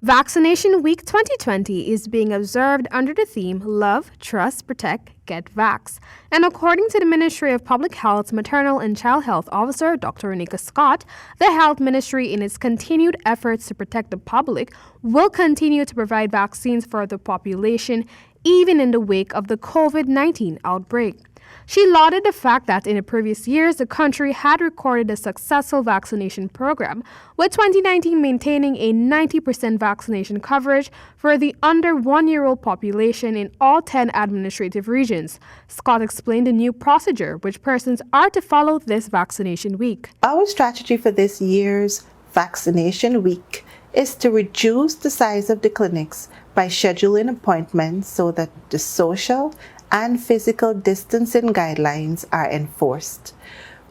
Vaccination Week 2020 is being observed under the theme Love, Trust, Protect, Get Vax. And according to the Ministry of Public Health's Maternal and Child Health Officer, Dr. Renika Scott, the Health Ministry, in its continued efforts to protect the public, will continue to provide vaccines for the population, even in the wake of the COVID-19 outbreak. She lauded the fact that in the previous years, the country had recorded a successful vaccination program, with 2019 maintaining a 90% vaccination coverage for the under 1-year-old population in all 10 administrative regions. Scott explained the new procedure which persons are to follow this vaccination week. Our strategy for this year's vaccination week is to reduce the size of the clinics by scheduling appointments so that the social and physical distancing guidelines are enforced.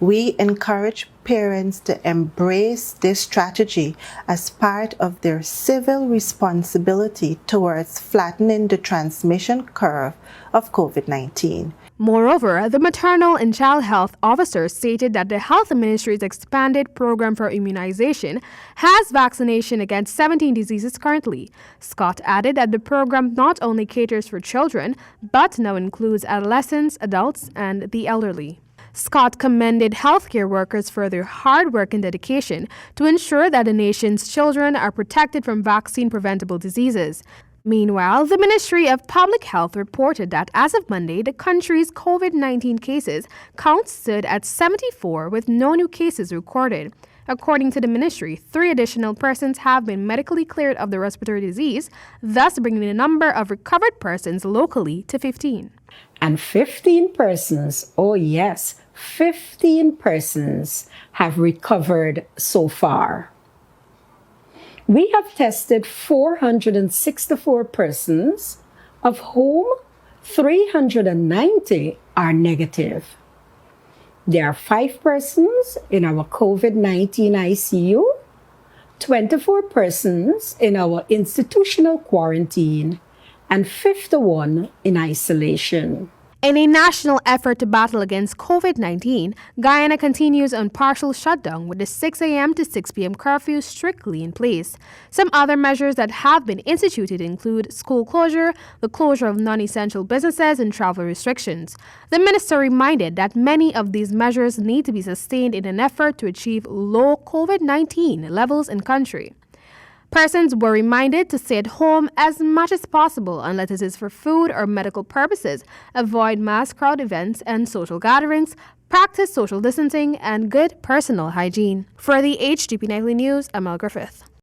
We encourage parents to embrace this strategy as part of their civil responsibility towards flattening the transmission curve of COVID-19. Moreover, the Maternal and Child Health Officer stated that the Health Ministry's expanded program for immunization has vaccination against 17 diseases currently. Scott added that the program not only caters for children, but now includes adolescents, adults, and the elderly. Scott commended healthcare workers for their hard work and dedication to ensure that the nation's children are protected from vaccine-preventable diseases. Meanwhile, the Ministry of Public Health reported that as of Monday, the country's COVID-19 cases count stood at 74 with no new cases recorded. According to the ministry, 3 additional persons have been medically cleared of the respiratory disease, thus bringing the number of recovered persons locally to 15. And 15 persons, oh yes, 15 persons have recovered so far. We have tested 464 persons, of whom 390 are negative. There are 5 persons in our COVID-19 ICU, 24 persons in our institutional quarantine, and 51 in isolation. In a national effort to battle against COVID-19, Guyana continues on partial shutdown with the 6 a.m. to 6 p.m. curfew strictly in place. Some other measures that have been instituted include school closure, the closure of non-essential businesses, and travel restrictions. The minister reminded that many of these measures need to be sustained in an effort to achieve low COVID-19 levels in country. Persons were reminded to stay at home as much as possible unless it is for food or medical purposes, avoid mass crowd events and social gatherings, practice social distancing, and good personal hygiene. For the HDP Nightly News, Amel Griffith.